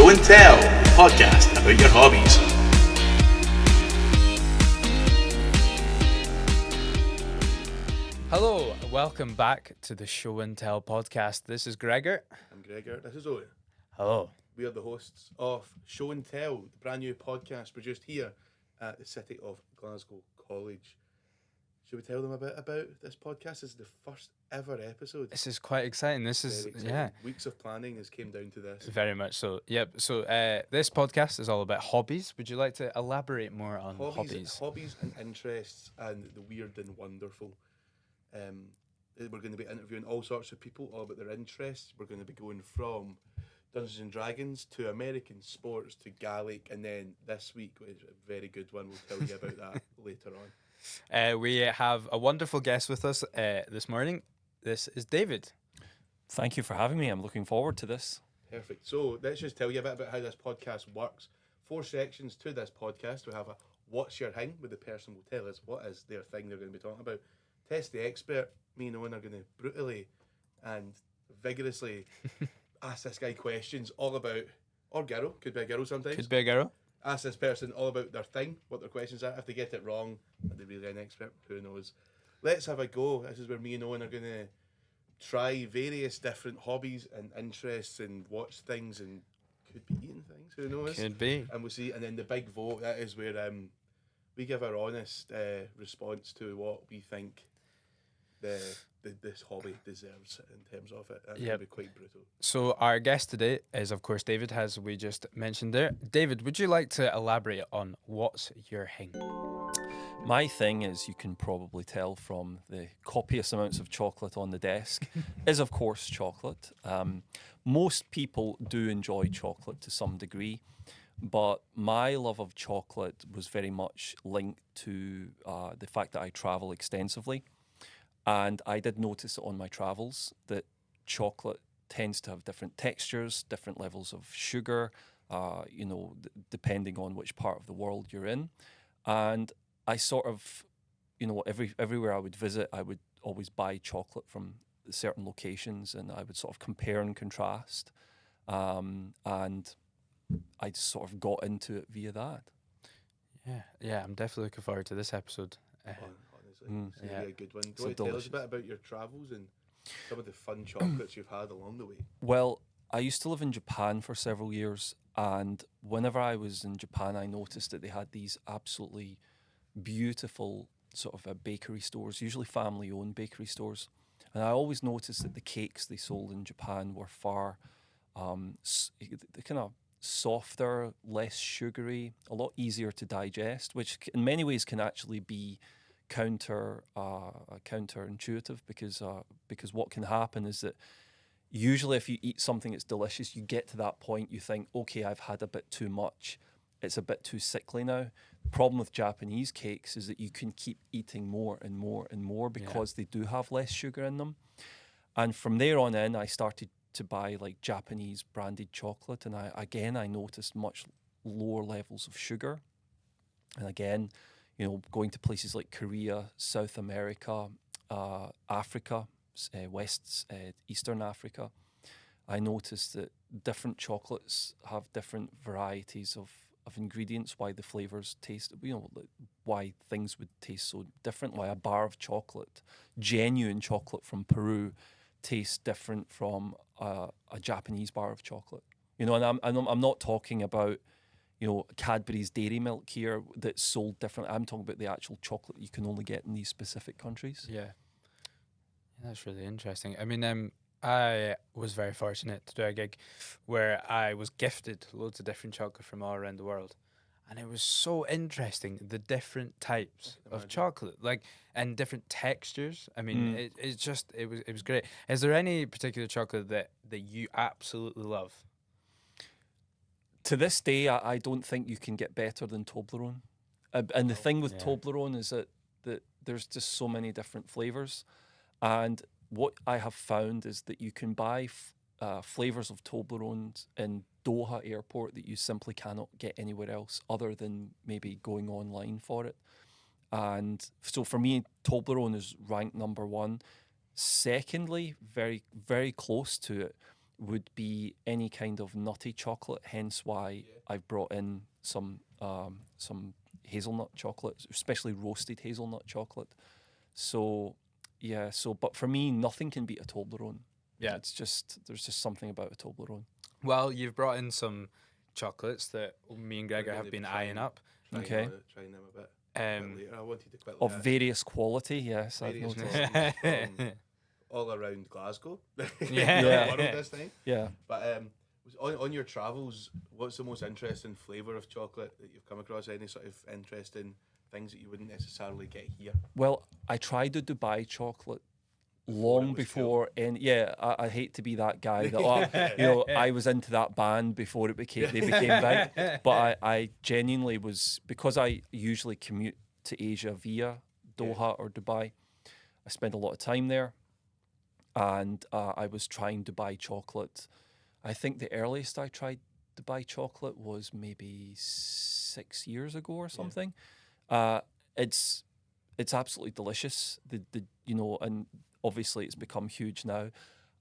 Show and Tell, the podcast about your hobbies. Hello, welcome back to the Show and Tell podcast. This is Gregor. I'm Gregor, this is Owen. Hello. We are the hosts of Show and Tell, the brand new podcast produced here at the City of Glasgow College. Should we tell them a bit about this podcast? This is the first ever episode. This is quite exciting. Yeah. Weeks of planning has came down to this. Very much so. Yep. So this podcast is all about hobbies. Would you like to elaborate more on hobbies? Hobbies and interests and the weird and wonderful. We're going to be interviewing all sorts of people all about their interests. We're going to be going from Dungeons and Dragons to American sports to Gaelic, and then this week is a very good one. We'll tell you about that later on. We have a wonderful guest with us this morning. This is David. Thank you for having me. I'm looking forward to this. Perfect. So let's just tell you a bit about how this podcast works. 4 sections to this podcast. We have a What's Your Thing, where the person will tell us what is their thing they're going to be talking about. Test the Expert. Me and Owen are going to brutally and vigorously ask this guy questions all about, or girl, could be a girl sometimes. Could be a girl. Ask this person all about their thing, what their questions are. If they get it wrong, are they really an expert? Who knows? Let's have a go. This is where me and Owen are going to try various different hobbies and interests and watch things and could be eating things. Who knows? Could be. And we'll see. And then the big vote, that is where we give our honest response to what we think this hobby deserves in terms of it. That's going to be quite brutal. So our guest today is, of course, David, as we just mentioned there. David, would you like to elaborate on what's your thing? My thing, as you can probably tell from the copious amounts of chocolate on the desk, is of course chocolate. Most people do enjoy chocolate to some degree, but my love of chocolate was very much linked to the fact that I travel extensively. And I did notice on my travels that chocolate tends to have different textures, different levels of sugar, depending on which part of the world you're in. And I sort of, everywhere I would visit, I would always buy chocolate from certain locations, and I would sort of compare and contrast. And I just sort of got into it via that. Yeah, I'm definitely looking forward to this episode. It's going to be a good one. Do you want to tell us a bit about your travels and some of the fun chocolates you've had along the way? Well, I used to live in Japan for several years, and whenever I was in Japan, I noticed that they had these absolutely beautiful sort of bakery stores, usually family-owned bakery stores. And I always noticed that the cakes they sold in Japan were far kind of softer, less sugary, a lot easier to digest, which in many ways can actually be counterintuitive because what can happen is that usually if you eat something that's delicious, you get to that point, you think, okay, I've had a bit too much, it's a bit too sickly now. The problem with Japanese cakes is that you can keep eating more and more and more because they do have less sugar in them. And from there on in, I started to buy like Japanese branded chocolate, and I noticed much lower levels of sugar. And again, going to places like Korea, South America, Africa, Eastern Africa, I noticed that different chocolates have different varieties of ingredients, why the flavors taste, why things would taste so different, why a bar of chocolate, genuine chocolate from Peru, tastes different from a Japanese bar of chocolate. And I'm not talking about Cadbury's dairy milk here that's sold different. I'm talking about the actual chocolate that you can only get in these specific countries. Yeah, that's really interesting. I mean, I was very fortunate to do a gig where I was gifted loads of different chocolate from all around the world. And it was so interesting, the different types of chocolate, and different textures. I mean, it was great. Is there any particular chocolate that you absolutely love? To this day, I don't think you can get better than Toblerone. And the thing with Toblerone is that there's just so many different flavors. And what I have found is that you can buy flavors of Toblerone in Doha airport that you simply cannot get anywhere else other than maybe going online for it. And so for me, Toblerone is ranked number 1. Secondly, very, very close to it, would be any kind of nutty chocolate. Hence why I've brought in some hazelnut chocolate, especially roasted hazelnut chocolate. So yeah, but for me, nothing can beat a Toblerone. Yeah. It's just there's just something about a Toblerone. Well, you've brought in some chocolates that me and Gregor We're have gonna been be eyeing up. Okay. Trying them a bit Um, later. I wanted to quickly Of ask various quality, yes, I've various noticed. qualities from all around Glasgow. Yeah. The Yeah. world this time. Yeah. But on your travels, what's the most interesting flavour of chocolate that you've come across? Any sort of interesting things that you wouldn't necessarily get here? Well, I tried the Dubai chocolate Before it long was before, and yeah, I hate to be that guy that I was into that band before they became big, but I genuinely was, because I usually commute to Asia via Doha or Dubai. I spend a lot of time there, and I was trying Dubai chocolate. I think the earliest I tried Dubai chocolate was maybe 6 years ago or something. It's absolutely delicious. And obviously it's become huge now.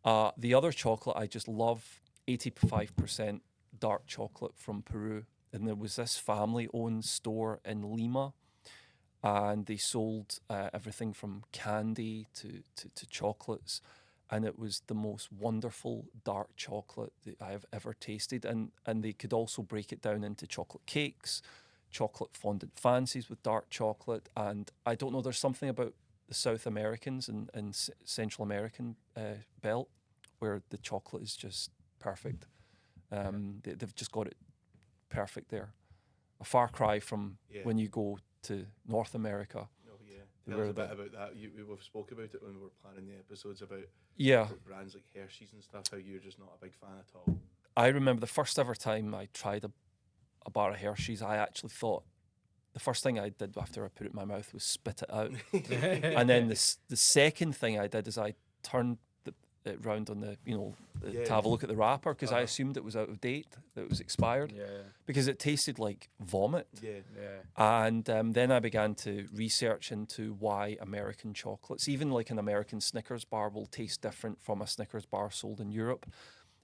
The other chocolate I just love, 85% dark chocolate from Peru. And there was this family-owned store in Lima, and they sold everything from candy to chocolates. And it was the most wonderful dark chocolate that I have ever tasted. And they could also break it down into chocolate cakes, chocolate fondant fancies with dark chocolate. And I don't know, there's something about the South Americans and Central American belt where the chocolate is just perfect. They've just got it perfect there. A far cry from when you go to North America. Tell us a bit about that. We've spoke about it when we were planning the episodes about brands like Hershey's and stuff, how you're just not a big fan at all. I remember the first ever time I tried a bar of Hershey's, I actually thought, the first thing I did after I put it in my mouth was spit it out. And then the second thing I did is I turned it round on to have a look at the wrapper, because I assumed it was out of date, that it was expired, because it tasted like vomit. And then I began to research into why American chocolates, even like an American Snickers bar, will taste different from a Snickers bar sold in Europe.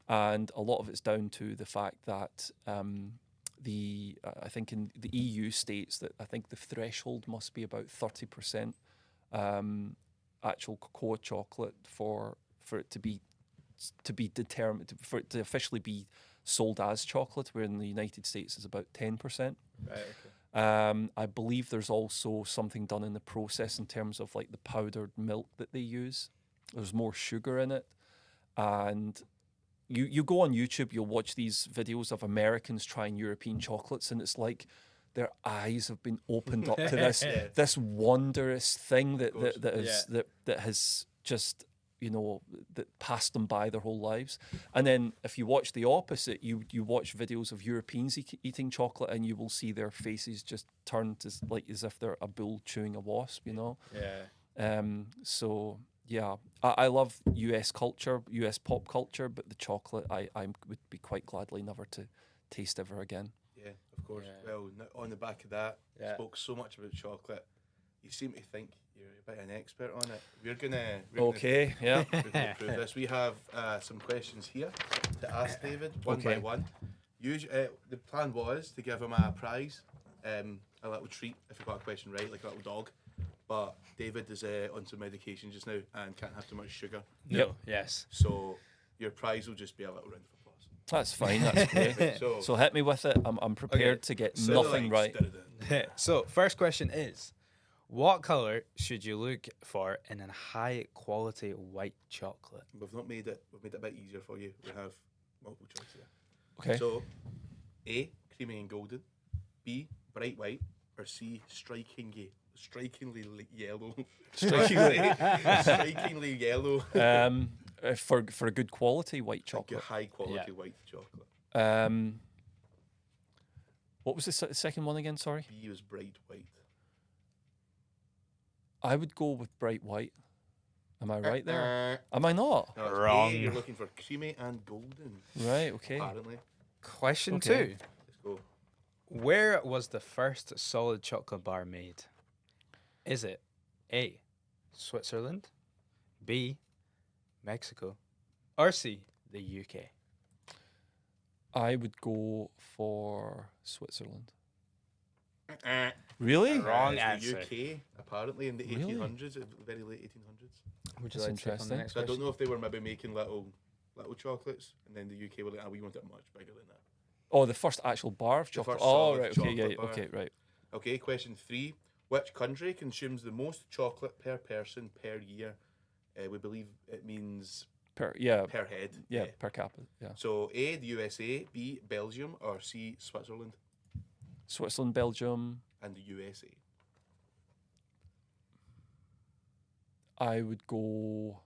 And a lot of it's down to the fact that I think in the EU states that I think the threshold must be about 30% actual cocoa chocolate for it to be determined, for it to officially be sold as chocolate, where in the United States is about 10%. Right, okay. I believe there's also something done in the process in terms of like the powdered milk that they use. There's more sugar in it. And you go on YouTube, you'll watch these videos of Americans trying European chocolates, and it's like their eyes have been opened up to this wondrous thing that has just that passed them by their whole lives. And then if you watch the opposite, you watch videos of Europeans eating chocolate, and you will see their faces just turned as if they're a bull chewing a wasp, So yeah, I love US culture, US pop culture, but the chocolate I would be quite gladly never to taste ever again. Yeah, of course. Well, on the back of that, spoke so much about chocolate. You seem to think you're a bit an expert on it. We're gonna prove this. We have some questions here to ask David one by one. The plan was to give him a prize, a little treat if he got a question right, like a little dog. But David is on some medication just now and can't have too much sugar. No. Yes. So your prize will just be a little round of applause. That's fine. That's great. So hit me with it. I'm prepared to get nothing right. So first question is, what colour should you look for in a high quality white chocolate? We've made it a bit easier for you. We have multiple choice here. Okay. So A, creamy and golden, B, bright white, or C, strikingly yellow. Strikingly yellow. For a good quality white chocolate. Like a high quality white chocolate. What was the second one again? Sorry. B was bright white. I would go with bright white. Am I right there? Am I not? No, wrong. A, you're looking for creamy and golden. Right. Okay. Apparently. Question Okay. 2. Let's go. Where was the first solid chocolate bar made? Is it A, Switzerland, B, Mexico, or C, the UK? I would go for Switzerland. Uh, Really? Wrong it's answer. The UK, apparently in the Really? 1800s, very late 1800s. Would you That's like to take on the interesting. next So I don't question? know if they were maybe making little chocolates, and then the UK were like, we want it much bigger than that. Oh, the first actual bar of The chocolate. first Oh, solid right. Okay. Yeah. chocolate bar. Okay. Right. Okay, question 3. Which country consumes the most chocolate per person per year? We believe it means Per per head. per capita. Yeah. So A, the USA, B, Belgium, or C, Switzerland Switzerland, Belgium. and the USA. I would go.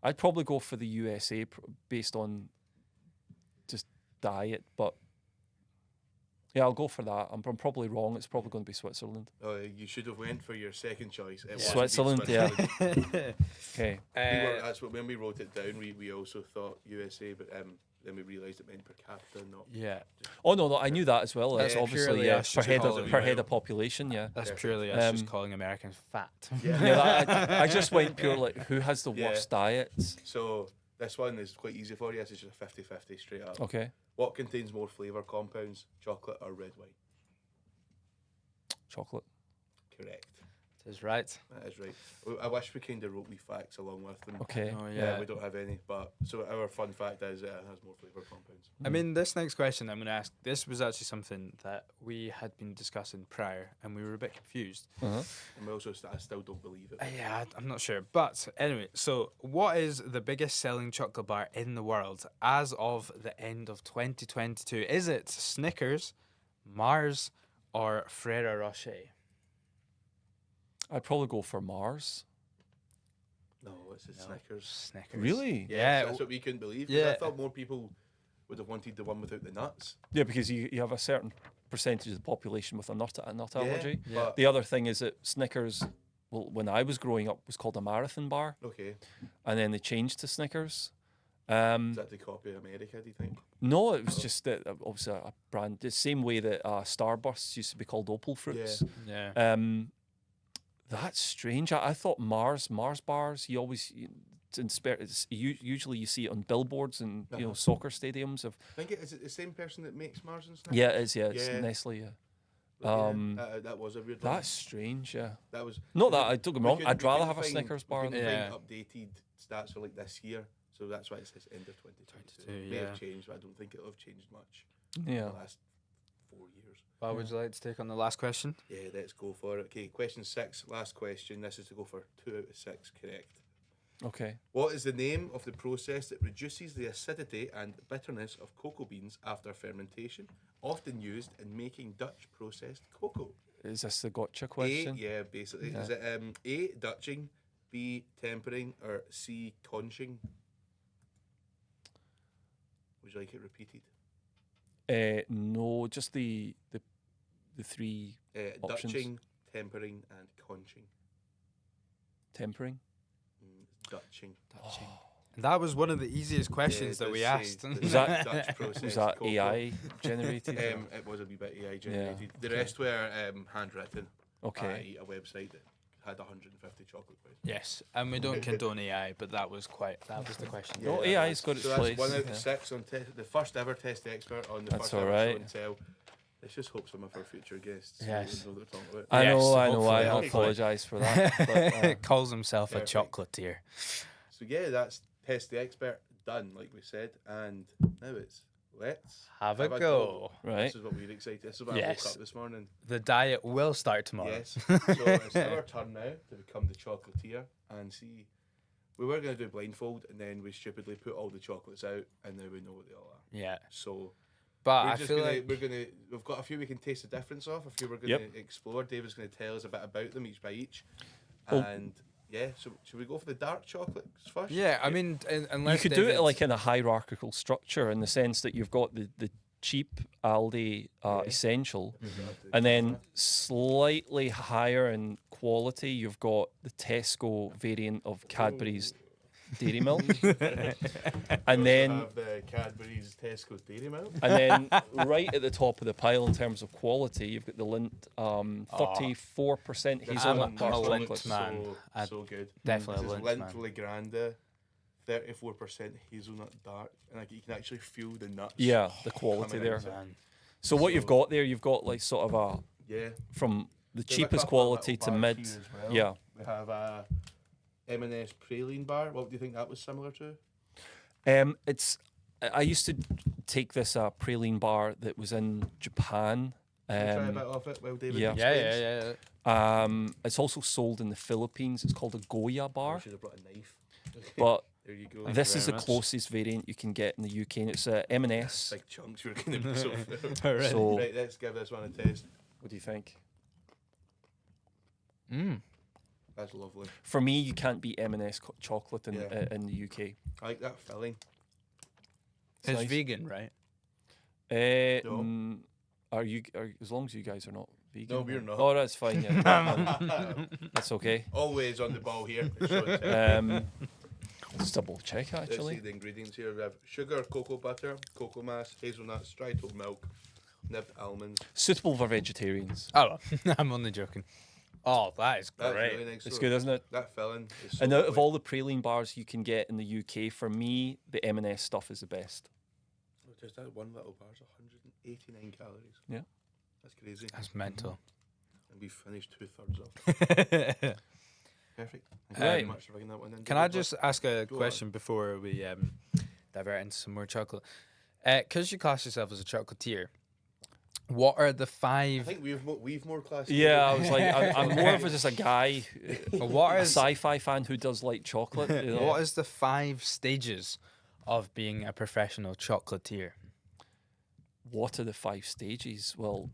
I'd probably go for the USA based on just diet, but yeah, I'll go for that. I'm probably wrong. It's probably going to be Switzerland. You should have went for your second choice. It Yeah. wasn't Switzerland, yeah. Switzerland. Okay. That's what when we wrote it down. We also thought USA, but then we realised it meant per capita, not. Yeah, Oh no, I knew that as well. It's Yeah, obviously purely yeah, us per just head calling of it per head out. of population. Yeah. that's Perfect. purely us just Um, calling Americans fat. Yeah. Yeah, I just went pure like who has the Yeah. worst diets. So this one is quite easy for you. This is just a 50-50 straight up. Okay. What contains more flavour compounds, chocolate or red wine? Chocolate. Correct. That is right. That is right. I wish we kind of wrote wee facts along with them. Okay. Oh Yeah, yeah. we don't have any. But so our fun fact is it has more flavour compounds. I mean, this next question I'm going to ask, this was actually something that we had been discussing prior, and we were a bit confused. Uh-huh. And we also I still don't believe it. Yeah, I'm not sure. But anyway, so what is the biggest selling chocolate bar in the world as of the end of 2022? Is it Snickers, Mars, or Ferrero Rocher? I'd probably go for Mars. No, it's the No. Snickers. Snickers. Really? Yeah. That's what we couldn't believe. 'Cause Yeah. I thought more people would have wanted the one without the nuts. Yeah, because you have a certain percentage of the population with a nut allergy. Yeah. But The other thing is that Snickers, well, when I was growing up, was called a marathon bar, okay, and then they changed to Snickers. is that the copy of America? Do you think? No, it was just that obviously a brand, the same way that Starburst used to be called Opal Fruits. Yeah. That's strange. I thought Mars bars. You always usually you see it on billboards and Uh-huh. soccer stadiums. I think is it the same person that makes Mars and Snickers? Yeah, it is. Yeah, it's Yeah. Nestle. Yeah, But yeah, um, that was a weird one. that's strange. Yeah, That was not we that could- I don't get me we wrong. couldn't- I'd we rather couldn't have a find- Snickers we bar. couldn't Yeah. find updated stats for like this year, so that's why it says end of 2022. 22, It may yeah. have changed, but I don't think it'll have changed much Yeah. in the last 4 years. Well, would you like to take on the last question? Yeah, let's go for it. Okay, question 6, last question. This is to go for 2 out of 6 correct. Okay. What is the name of the process that reduces the acidity and bitterness of cocoa beans after fermentation, often used in making Dutch processed cocoa? Is this the gotcha question? Yeah, basically. Yeah. Is it A, Dutching, B, tempering, or C, conching? Would you like it repeated? No, just the three Options. Dutching, tempering, and conching. tempering. Dutching. That was one of the easiest questions Yeah, that it we does asked. say Was that- Dutch processed Was that cocoa. AI generated? It was a wee bit AI generated. The rest were handwritten. Okay. By a website that had 150 chocolate questions. Yes, and we don't condone AI, but that was the question. No, Yeah, AI's got its so place. that's 1 out yeah. of 6 on the first ever test expert on the That's first all ever right. show and tell. Let's just hope some of our future guests Yes. know what they're talking about. I Yes, know. hopefully, I hopefully. apologise for that. But, It calls himself Perfect. a chocolatier. So yeah, that's test the expert done, like we said, and now it's let's Have a go. right. This is what we're excited. This is what I Yes. woke up this morning. The diet will start tomorrow. Yes. So it's our turn now to become the chocolatier and see. We were going to do blindfold, and then we stupidly put all the chocolates out, and now we know what they all are. Yeah, So but we're I just feel gonna, like we've got a few we can taste the difference of. A few we're going Yep. to explore. David's going to tell us a bit about them each by each, Oh. and yeah. So should we go for the dark chocolates first? yeah. I mean, unless You could do it David's- like in a hierarchical structure in the sense that you've got the cheap Aldi Yeah. essential, Exactly. and then slightly higher in quality, you've got the Tesco variant of Cadbury's Dairy Milk, and then have the Cadbury's Tesco Dairy Milk. and then right at the top of the pile in terms of quality, you've got the Lindt 34% This hazelnut one I'm a looks dark Lindt chocolate. man. So, I- so good. Definitely This a is Lindt Lindt man. Legrande 34% hazelnut dark, and like you can actually feel the nuts. Yeah, the quality coming there. out of it. Man. So what you've So- got there, you've got like sort of a Yeah. from the There's a cheapest couple of quality little to bars mid. here as well. Yeah. We have a M&S praline bar. What do you think that was similar to? It's I used to take this praline bar that was in Japan. Can you try a bit off it while David yeah. explains? Yeah. It's also sold in the Philippines. It's called a Goya I bar, should have brought a knife. but There you go. Thank this you is the very much. closest variant you can get in the UK, and it's M&S. Big chunks. You're going to be so full. Alright. So Right, let's give this one a test. what do you think? That's lovely. For me, you can't beat M&S chocolate in Yeah. in the UK. I like that filling. It's nice. vegan, right? No. Are you? As long as you guys are not vegan. No, we're not. Oh, that's fine. Yeah, that's okay. Always on the ball here. It's show and tell. Let's double check Let's actually. see the ingredients here. We have sugar, cocoa butter, cocoa mass, hazelnuts, dried whole milk, nibbed almonds. Suitable for vegetarians. Oh, I'm only joking. Oh, that is That's great. really nice. It's So good, isn't it? That filling is so And out of lovely. all the praline bars you can get in the UK, for me, the M&S stuff is the best. Oh, just that one little bar's 189 calories. Yeah. That's crazy. That's mental. And we've finished 2/3 off. Perfect. Thank you very Um, much for bringing that one in. Can I David. just ask a Go on. question before we divert into some more chocolate? Because you class yourself as a chocolatier, what are the I five? think we've more class. Yeah, I was like, I'm more of just a guy, What a is sci-fi fan who does like chocolate. You know? what is the 5 stages of being a professional chocolatier? What are the 5 stages? Well,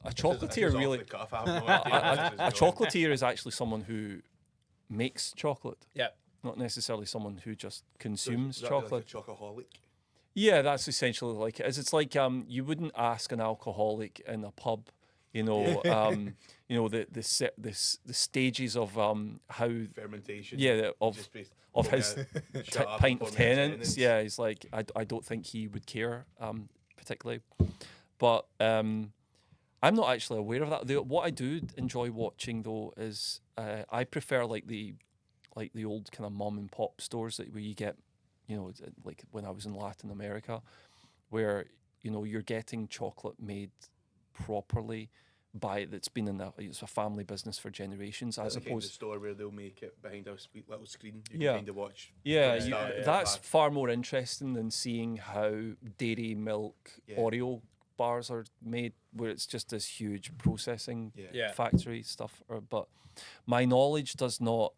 a This is chocolatier off really. the cuff, I have no idea where this is A going. chocolatier is actually someone who makes chocolate, Yeah. not necessarily someone who just So consumes is that like chocolate. a chocoholic. Yeah, that's essentially like it is. It's like you wouldn't ask an alcoholic in a pub, you know, the stages of how Fermentation. of Just be of going his out, t- shut up pint and of pour me a tenants. Yeah, he's like I don't think he would care particularly, but I'm not actually aware of that. What I do enjoy watching though is I prefer like the old kind of mom and pop stores where you get, you know, like when I was in Latin America, where you know you're getting chocolate made properly by that's been it's a family business for generations, as Like the opposed. store where they'll make it behind a sweet little screen. You Yeah. can kind of watch. Yeah, from start to that's back. far more interesting than seeing how dairy milk Yeah. Oreo bars are made, where it's just this huge processing Yeah. factory stuff. But my knowledge does not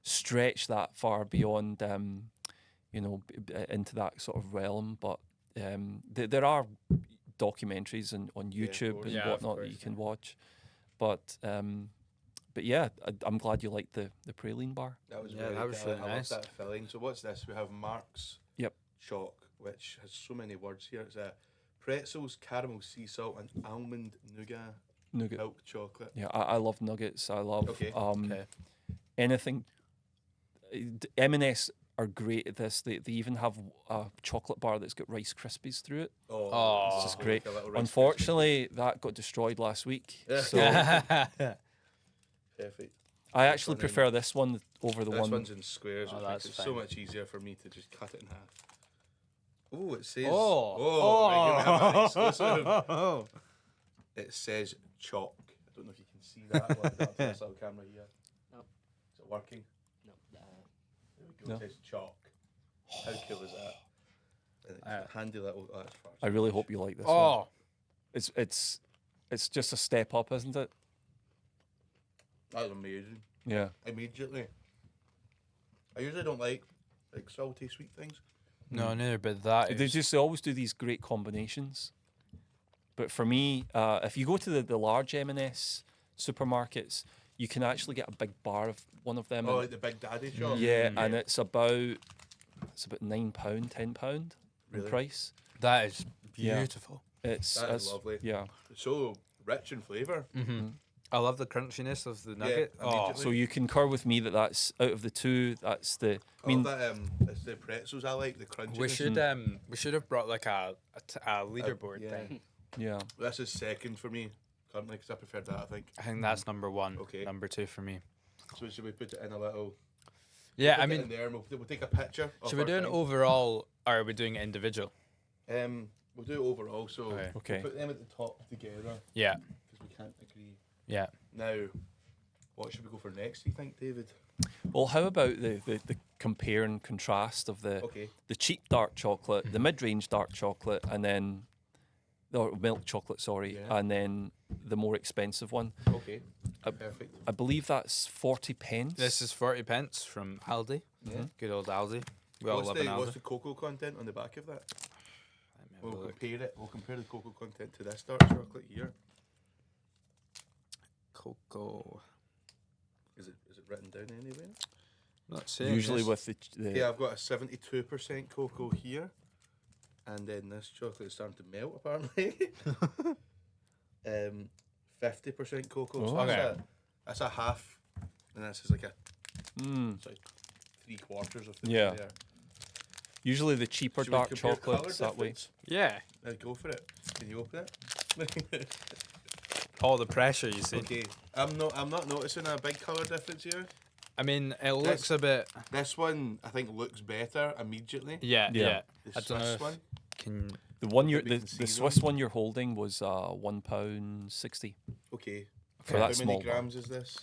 stretch that far beyond, into that sort of realm. But there are documentaries on Yeah, of YouTube course. and Yeah, of whatnot that course, you can watch. But yeah, I'm glad you liked the praline bar. That was Yeah, really that was good. really I nice. love that filling. So what's this? We have Mark's Yep. Chalk, which has so many words here. It's pretzels, caramel sea salt, and almond nougat Nougat. milk chocolate. Yeah, I love nuggets. I love Okay. Okay. anything. M&S are great at this. They even have a chocolate bar that's got Rice Krispies through it. Oh, This is lovely, great. like a little Rice Krispie. Unfortunately, that got destroyed last week. Yeah. So Perfect. I actually one in- prefer this one over the This one. one's in squares, Oh, which makes that's it so fine. much easier for me to just cut it in half. Oh, it says. Oh. right, here we have an exclusive. Oh. It says chalk. I don't know if you can see that. I'll put that onto this little camera here. No. Is it working? No. There we go. No. It says chalk. How cool is that? And it's a handy little. Oh, that's far. I really hope you like this one. Oh. It's just a step up, isn't it? That's amazing. Yeah. Immediately. I usually don't like salty sweet things. No, neither. But that They is. they always do these great combinations. But for me, if you go to the large M&S supermarkets, you can actually get a big bar of one of them. Oh, and- like the Big Daddy shop. yeah, and it's about £9, £10 in Really? price. That is Yeah. beautiful. It's That is it's- lovely. Yeah. So rich in flavour. Mm-hmm. I love the crunchiness of the Yeah, nugget. Oh, immediately. So you concur with me that that's out of the two. That's the. I mean, that it's the pretzels I like, the crunchiness. we should have brought like a leaderboard yeah. thing. yeah. This is second for me currently because I prefer that. I think. I think that's number 1. Okay. Number 2 for me. So should we put it in a little? Yeah, Put I it mean, in there and we'll take a picture. Of should we our do an thing. overall or are we doing it individual? We'll do it overall. So Okay. Okay. we'll put them at the top together Yeah, because we can't agree. yeah. Now, what should we go for next? Do you think, David? Well, how about the compare and contrast of Okay. the cheap dark chocolate, the mid-range dark chocolate, and then or milk chocolate, sorry, Yeah. and then the more expensive one. Okay. Perfect. I believe that's 40 pence. This is 40 pence from Aldi. Yeah. Good old Aldi. We all love an What's Aldi. the cocoa content on the back of that? Let me have a We'll look. compare it. We'll compare the cocoa content to this dark chocolate here. Cocoa. Is it written down anywhere? Not seeing Usually this. with the Yeah, I've got a 72% cocoa here, and then this chocolate is starting to melt apparently. 50% cocoa. So Oh. that's a half, and this is like a mm, sorry, 3/4 of the Yeah. way there. usually the cheaper Should we dark compare colour chocolates that way. difference? Yeah. Go for it. Can you open it? All the pressure, you see. Okay, I'm not noticing a big colour difference here. I mean, it looks a bit. This one I think looks better immediately. Yeah, Yeah. yeah. The I don't know. Swiss If one. Can The one Hope you're we the, can see the them. Swiss one you're holding was £1.60. Okay. For that How small many bar. grams is this?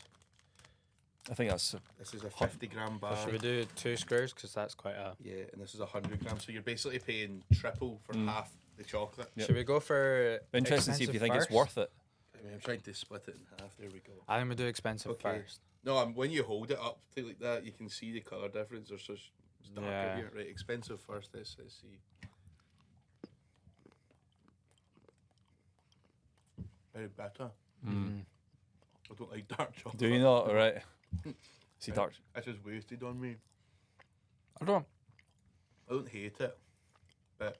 I think that's This is a 50-gram bar. should we do 2 squares? Because that's quite a. Yeah, and this is 100 grams. So you're basically paying triple for half the chocolate. Yep. Should we go for? interesting to see if you think it's worth it. I mean, I'm trying to split it in half. There we go. I think we do expensive Okay. first. No, when you hold it up to like that, you can see the colour difference. There's such it's darker Yeah. here. Right, expensive first. Let's see. Very bitter. Mm. I don't like dark chocolate. Do you not? All right. See, dark. It's just wasted on me. I don't. I don't hate it, but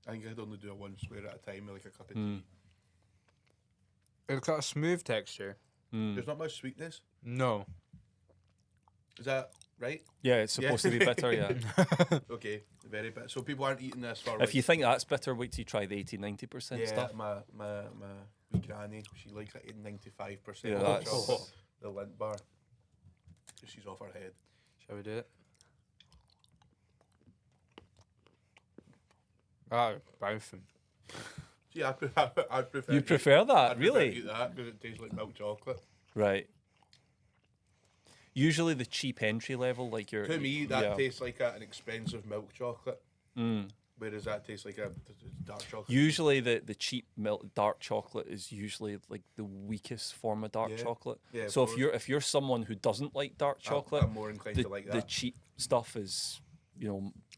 I think I'd only do a one square at a time with like a cup of Mm. tea. It's got a smooth texture. Mm. There's not much sweetness. No. Is that right? Yeah, it's supposed to be bitter. Yeah. Okay, very bitter. So people aren't eating this for. If you think that's bitter, wait till you try the 80-90% yeah, stuff. my wee granny, she likes it in 95%. Yeah, of that's- chocolate, the Lindt bar. She's off her head. Shall we do it? Oh, bouncing. See, I prefer. You prefer that, I'd really? Prefer to eat that because it tastes like milk chocolate. Right. Usually the cheap entry level, like your. To me, that yeah. tastes like an expensive milk chocolate, Mm. whereas that tastes like a dark chocolate. Usually the cheap milk dark chocolate is usually like the weakest form of dark Yeah. chocolate. Yeah, of so course. if you're someone who doesn't like dark chocolate, I'm more inclined the, to like the that. cheap stuff is,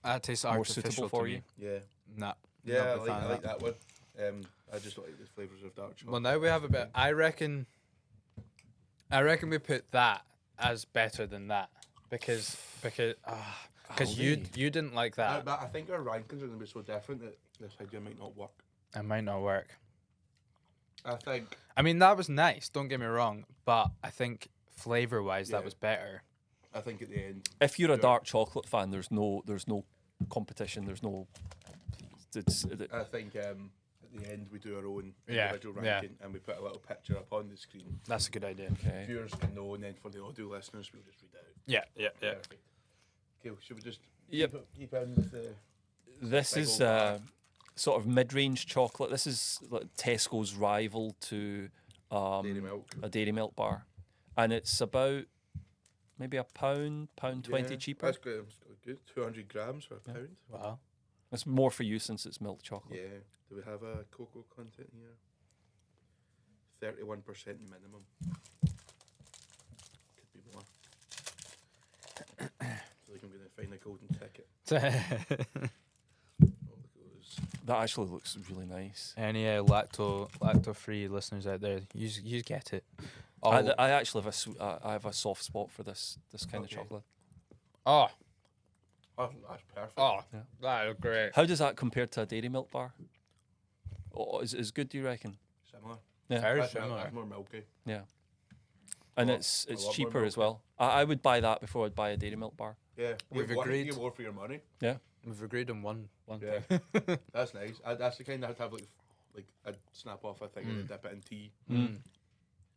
That tastes more artificial suitable to for me. you. Yeah, Nah. yeah, not I a fan of like that one. I just don't like the flavours of dark chocolate. Well, now we have a bit. I reckon we put that as better than that because you Really? you didn't like that. But I think our rankings are going to be so different that this idea might not work. It might not work. I think I mean, that was nice. Don't get me wrong, but I think flavor wise, Yeah. that was better. at the end. If you're a Yeah. dark chocolate fan, there's no competition. There's no. I think at the end we do our own Yeah, individual yeah. ranking and we put a little picture up on the screen. That's a good idea. Okay. Viewers can know, and then for the audio listeners, we'll just read it out. Yeah, yeah, yeah. Perfect. Okay, well, should we just Yep. keep in with the This Big is old bar. sort of mid-range chocolate. This is like Tesco's rival to dairy milk? a dairy milk bar, and it's about maybe £1, £1.20 Yeah, cheaper. That's good. It's good. 200 grams for a pound. Wow. It's more for you since it's milk chocolate. Yeah. Do we have a cocoa content here? 31% minimum. Could be more. I feel like I'm going to find a golden ticket. Oh, goes. That actually looks really nice. Any lacto-free listeners out there, you get it. I actually have I have a soft spot for this kind of Okay. chocolate. Oh, Oh, that's perfect. oh, Yeah. that is great. How does that compare to a dairy milk bar? Oh, is it as good, do you reckon? Similar. Yeah. Very That's similar. That's more milky. Yeah. And Well, it's a lot more cheaper as milky. well. I would buy that before I'd buy a dairy milk bar. Yeah. We've you agreed. get more for your money. We've agreed on one Yeah. thing. That's nice. That's the kind that I'd have like I'd snap off a thing and dip it in tea. Mm.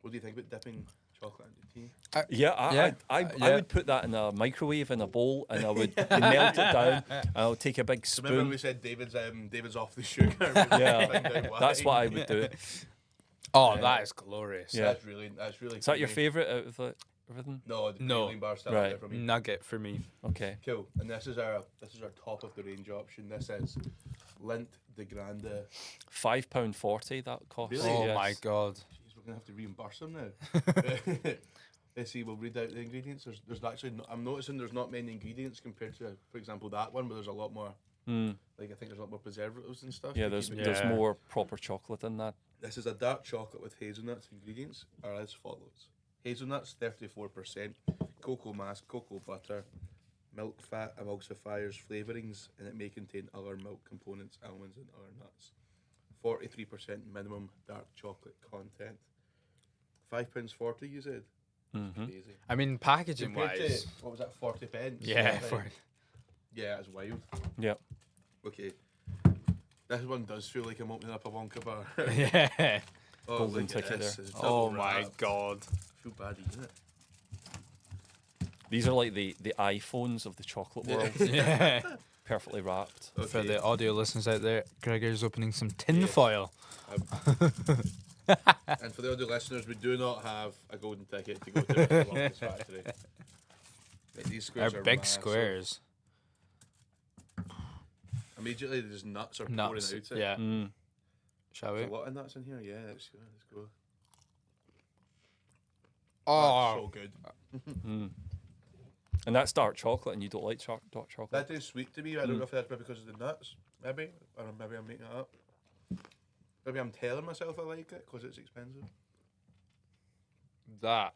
What do you think about dipping chocolate into tea. Yeah, I yeah. would put that in a microwave in a bowl, and I would melt it down. And I would take a big So remember spoon. we said David's off the sugar. Yeah, Find out why. that's what I would do. Oh, that is glorious. Yeah. That's really. Is that your creamy. favourite out of everything? No, the No. praline bar still Right. there for me. Nugget for me. Okay. Cool. And this is our top of the range option. This is Lint de Grande. £5.40 that costs. Really? Oh yes. my god. Jeez, we're gonna have to reimburse them now. Let's see. We'll read out the ingredients. There's actually I'm noticing there's not many ingredients compared to, for example, that one, but there's a lot more. Like I think there's a lot more preservatives and stuff. Yeah, to there's keep it- there's Yeah. more proper chocolate in that. This is a dark chocolate with hazelnuts. Ingredients are as follows: hazelnuts 34%, cocoa mass, cocoa butter, milk fat, emulsifiers, flavourings, and it may contain other milk components, almonds, and other nuts. 43% minimum dark chocolate content. £5.40, you said? Mm-hmm. Crazy. I mean, packaging Compared to, wise. what was that, 40 pence? Yeah, Like, for yeah, it's wild. Yeah. Okay. This one does feel like I'm opening up a Wonka bar. yeah. Oh, Golden look at ticket this. there. It's Oh double my wrapped. god. I feel bad eating it. These are like the iPhones of the chocolate world. Yeah. Perfectly wrapped. For Okay. the audio listeners out there, Gregor's opening some tin Yes. foil. And for the other listeners, we do not have a golden ticket to go to the Columbus factory. Like, these squares They're are big massive. squares. Immediately, there's nuts are Nuts. pouring out. Yeah. Mm. Shall we? There's a lot of nuts in here. Yeah, let's go. Oh. That's so good. Mm. And that's dark chocolate, and you don't like dark chocolate. That is sweet to me. I don't know if that's maybe because of the nuts. Maybe. Or maybe I'm making it up. Maybe I'm telling myself I like it because it's expensive. That.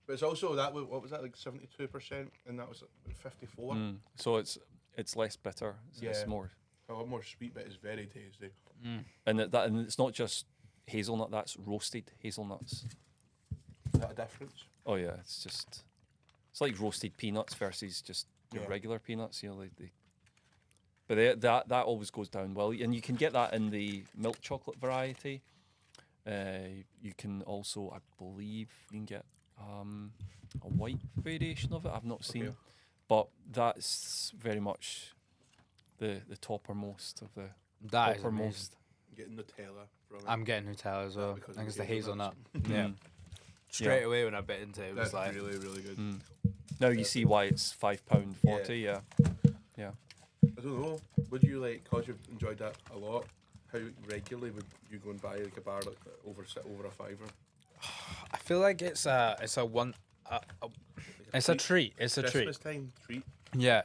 But it's also that. What was that, like 72%? And that was like 54. So it's less bitter. It's Yeah. more, A lot more sweet, but it's very tasty. and and it's not just hazelnut. That's roasted hazelnuts. Is that a difference? Oh yeah, it's like roasted peanuts versus just your Yeah. regular peanuts. You know, but that always goes down well, and you can get that in the milk chocolate variety. You can also, I believe, you can get a white variation of it. I've not seen, Okay. but that's very much the toppermost of the That is amazing. toppermost. Getting Nutella from it. I'm getting Nutella as well. because I think of it's the the hazelnut. hazelnuts. Yeah. Mm. Straight away when I bit into it, it was That's like. really, really good. Now you see why it's £5.40. Yeah. I don't know. Would you like, cause you've enjoyed that a lot? How regularly would you go and buy like a bar like over a fiver? I feel like it's a one. It's a treat. It's a treat. Christmas time treat. Yeah.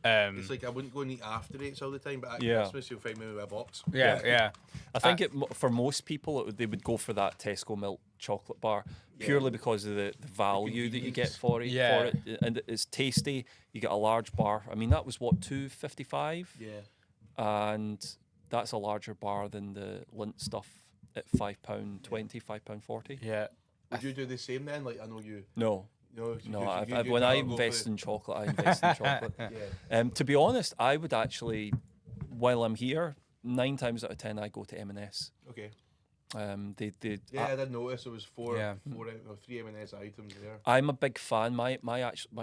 It's like I wouldn't go and eat after eights all the time, but at Yeah. Christmas you'll find me with a box. yeah. I think for most people, they would go for that Tesco milk chocolate bar purely because of the value that you get convenience. for it. Yeah. And it's tasty. You get a large bar. I mean, that was what, £2.55, Yeah. and that's a larger bar than the Lindt stuff at £5.20, £5.40. Yeah. Would you do the same then? Like I know you. No, No. when I invest in chocolate, I invest in chocolate. Yeah. To be honest, I would actually, while I'm here, 9 times out of 10 I go to M&S. Okay. They I did notice there was Yeah. 3 M&S items there. I'm a big fan. My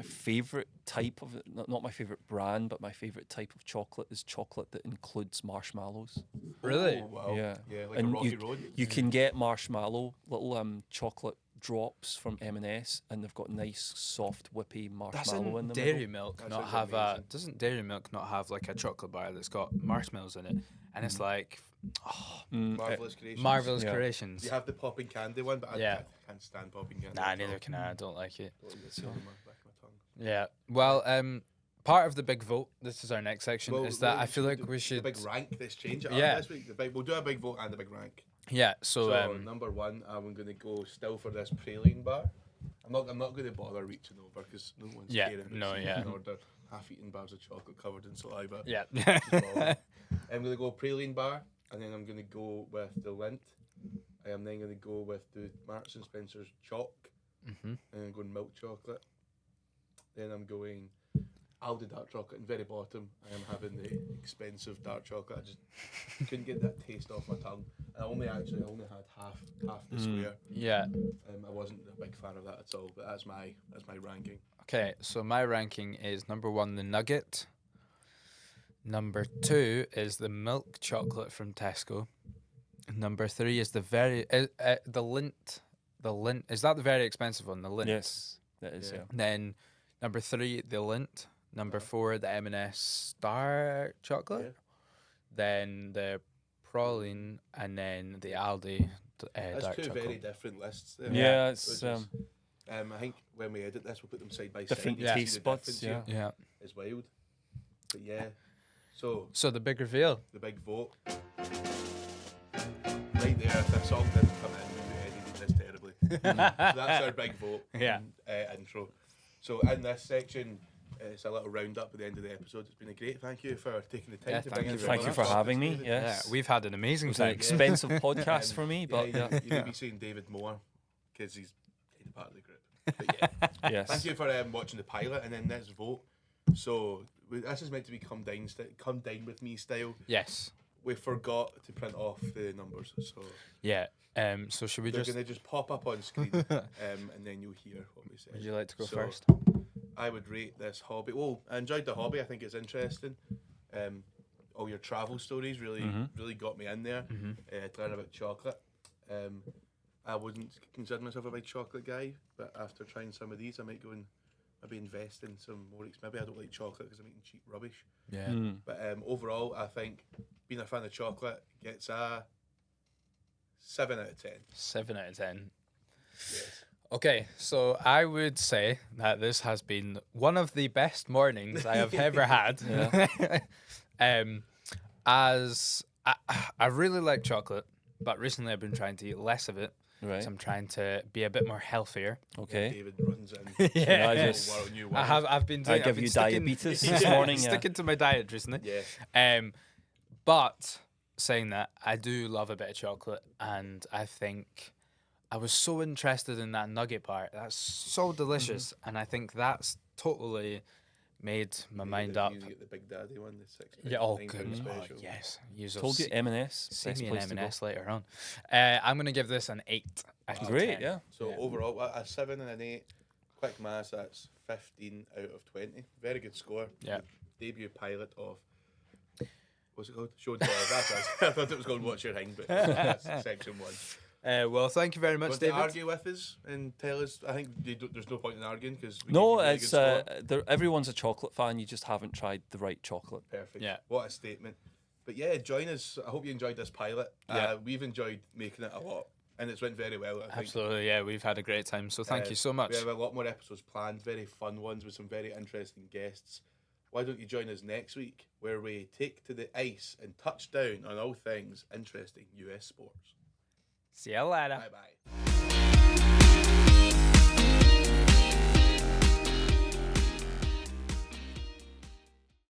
favorite type of not my favorite brand, but my favorite type of chocolate is chocolate that includes marshmallows. Really? Oh, wow. Yeah. Yeah, like And a Rocky Road. You can get marshmallow little chocolate drops from M&S, and they've got nice soft whippy marshmallow in Doesn't the Dairy middle. Milk That not sounds have amazing. Doesn't Dairy Milk not have like a chocolate bar that's got marshmallows in it, and it's like Marvelous creations. marvelous Yeah. creations. You have the popping candy one, but I Yeah. can't stand popping candy. Nah, at all. neither can I. I don't like it. Don't get sick on my back of my tongue. Yeah. Well, part of the big vote. This is our next section. is that well, I feel like do we should. the big rank. Let's change it Yeah. up this week. We'll do a big vote and a big rank. Yeah. So, So number one, I'm going to go still for this praline bar. I'm not going to bother reaching over because no one's Yeah, caring. no, It's yeah. an order half-eaten bars of chocolate covered in saliva. yeah. I'm going to go praline bar, and then I'm going to go with the Lindt. I am then going to go with the Marks and Spencer's chalk, Mhm. and I'm going milk chocolate. Then I'm going Aldi dark chocolate, and very bottom, I am having the expensive dark chocolate. I just couldn't get that taste off my tongue. And I only had half the square. Yeah. I wasn't a big fan of that at all. But that's my ranking. Okay, so my ranking is number 1, the nugget. Number 2 is the milk chocolate from Tesco. Number 3 is the Lindt. The Lindt, is that the very expensive one? The Lindt. Yes, that is. Yeah. Then number 3, the Lindt. Number 4, the M&S Star chocolate. Yeah. Then the Praline, and then the Aldi That's dark two chocolate. very different lists there. Yeah, Which it's is, I think when we edit this, we'll put them side by different side. You can see taste the buds. difference Yeah. here. Yeah. Is wild. But yeah, so So the big reveal. the big vote. Right there, if that song didn't come in, we edited this terribly. So that's our big vote. Yeah. Intro. So in this section, it's a little roundup at the end of the episode. It's been a great. Thank you for taking the time Yeah, to thank bring you us very Thank you much. for having me. David. Yeah, Yes, we've had an amazing it's an time. expensive podcast for me, but yeah, yeah. you may be seeing David more because he's kind of part of the group. But yeah, Yes. thank you for watching the pilot, and then let's vote. So this is meant to be come dine with me style. Yes. We forgot to print off the numbers, so Yeah. So should we they're just? going to just pop up on screen, and then you'll hear what we say. Would you like to go So, first? I would rate this hobby. Well, I enjoyed the hobby. I think it's interesting. All your travel stories really got me in there. To learn about chocolate. I wouldn't consider myself a big chocolate guy, but after trying some of these, I might go and maybe invest in some more. Maybe I don't like chocolate because I'm eating cheap rubbish. Yeah. But overall, I think being a fan of chocolate gets a 7 out of 10. 7 out of 10. Yes. Okay, so I would say that this has been one of the best mornings I have ever had. As I really like chocolate, but recently I've been trying to eat less of it. Right. So I'm trying to be a bit more healthier. Okay. David runs in. Yeah. I just- New I world. have. I've been doing. I give I've been you sticking- diabetes this morning. Yeah. Sticking to my diet recently. Yeah. But saying that, I do love a bit of chocolate, and I think I was so interested in that nugget part. That's so delicious, and I think that's totally made my mind up. You get the Big Daddy one, the 6 Yeah. Oh, £9 good. Oh, special. yes. Use Told you M&S. See best me in place to go. M&S later on. I'm gonna give this an 8. out of Great. 10. Yeah. So Yeah. overall, a 7 and an 8. Quick maths, that's 15 out of 20. Very good score. Yeah. Debut pilot of. What's it called? Show and tell. That's us. I thought it was called What's Your Hang, but that's section 1. Well, thank you very much, Want to David. argue with us and tell us? I think there's no point in arguing because No, it's everyone's a chocolate fan. You just haven't tried the right chocolate. perfect. Yeah. What a statement. But yeah, join us. I hope you enjoyed this pilot. Yeah. We've enjoyed making it a lot, and it's went very well. I think. Absolutely, yeah, we've had a great time. So thank you so much. We have a lot more episodes planned, very fun ones with some very interesting guests. Why don't you join us next week where we take to the ice and touch down on all things interesting US sports? See you later. Bye bye.